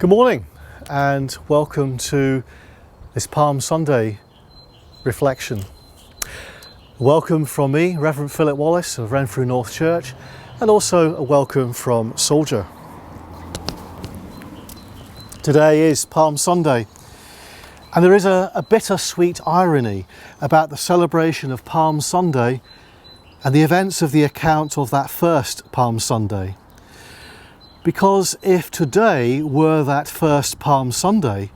Good morning and welcome to this Palm Sunday reflection. Welcome from me, Reverend Philip Wallace of Renfrew North Church, and also a welcome from Soldier. Today is Palm Sunday, and there is a bittersweet irony about the celebration of Palm Sunday and the events of the account of that first Palm Sunday. Because if today were that first Palm Sunday,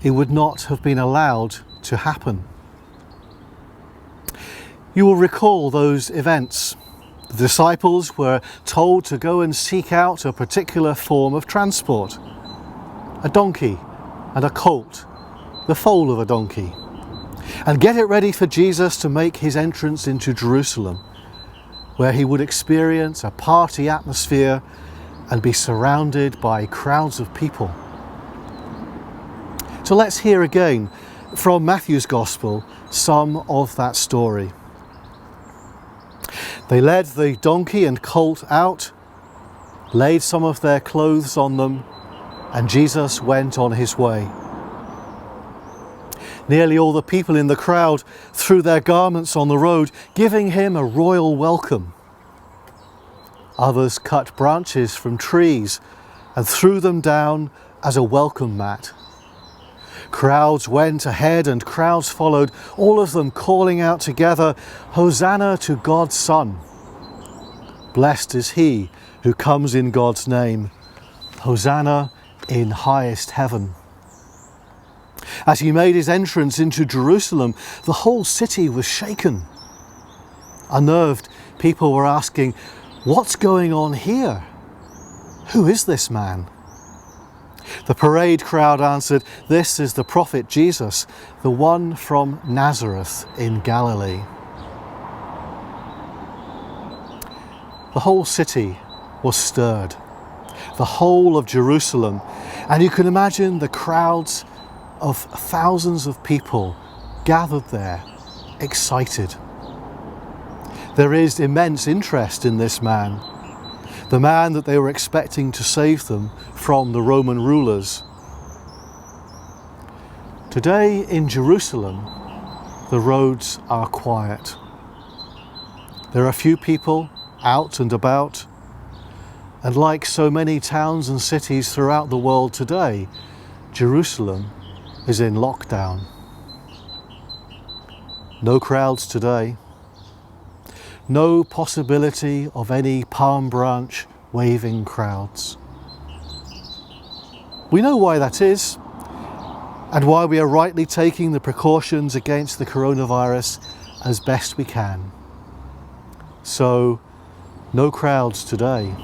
it would not have been allowed to happen. You will recall those events. The disciples were told to go and seek out a particular form of transport, a donkey and a colt, the foal of a donkey, and get it ready for Jesus to make his entrance into Jerusalem, where he would experience a party atmosphere and be surrounded by crowds of people. So let's hear again from Matthew's Gospel some of that story. They led the donkey and colt out, laid some of their clothes on them, and Jesus went on his way. Nearly all the people in the crowd threw their garments on the road, giving him a royal welcome. Others cut branches from trees and threw them down as a welcome mat. Crowds went ahead and crowds followed, all of them calling out together, "Hosanna to God's Son. Blessed is he who comes in God's name. Hosanna in highest heaven." As he made his entrance into Jerusalem, the whole city was shaken. Unnerved, people were asking, "What's going on here? Who is this man?" The parade crowd answered, "This is the prophet Jesus, the one from Nazareth in Galilee." The whole city was stirred, the whole of Jerusalem, and you can imagine the crowds of thousands of people gathered there, excited. There is immense interest in this man, the man that they were expecting to save them from the Roman rulers. Today in Jerusalem, the roads are quiet. There are few people out and about, and like so many towns and cities throughout the world today, Jerusalem is in lockdown. No crowds today. No possibility of any palm branch waving crowds. We know why that is, and why we are rightly taking the precautions against the coronavirus as best we can. So, no crowds today.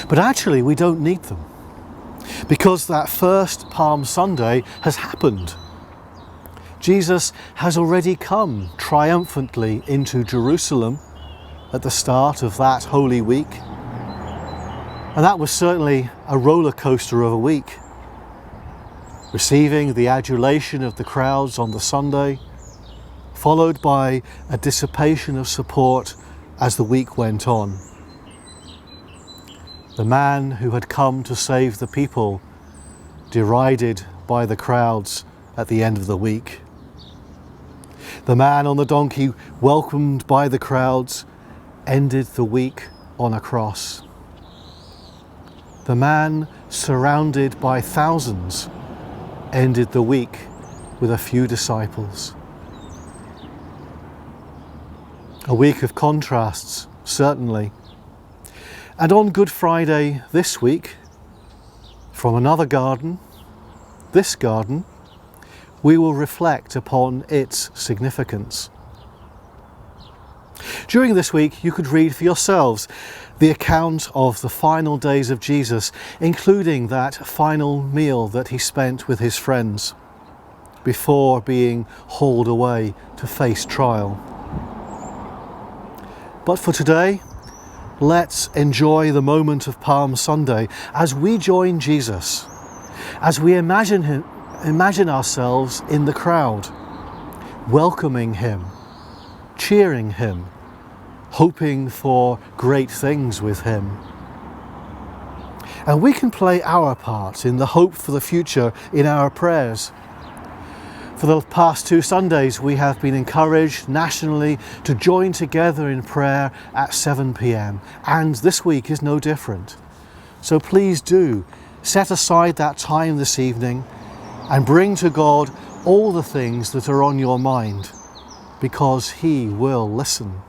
But actually we don't need them, because that first Palm Sunday has happened. Jesus has already come triumphantly into Jerusalem at the start of that Holy Week. And that was certainly a roller coaster of a week. Receiving the adulation of the crowds on the Sunday, followed by a dissipation of support as the week went on. The man who had come to save the people, derided by the crowds at the end of the week. The man on the donkey, welcomed by the crowds, ended the week on a cross. The man surrounded by thousands ended the week with a few disciples. A week of contrasts, certainly. And on Good Friday this week, from another garden, this garden, we will reflect upon its significance. During this week, you could read for yourselves the account of the final days of Jesus, including that final meal that he spent with his friends before being hauled away to face trial. But for today, let's enjoy the moment of Palm Sunday as we join Jesus, as we imagine ourselves in the crowd, welcoming him, cheering him, hoping for great things with him. And we can play our part in the hope for the future in our prayers. For the past 2 Sundays, we have been encouraged nationally to join together in prayer at 7 p.m. And this week is no different. So please do set aside that time this evening and bring to God all the things that are on your mind, because He will listen.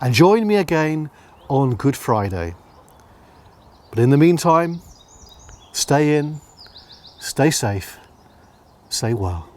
And join me again on Good Friday. But in the meantime, stay in, stay safe, stay well.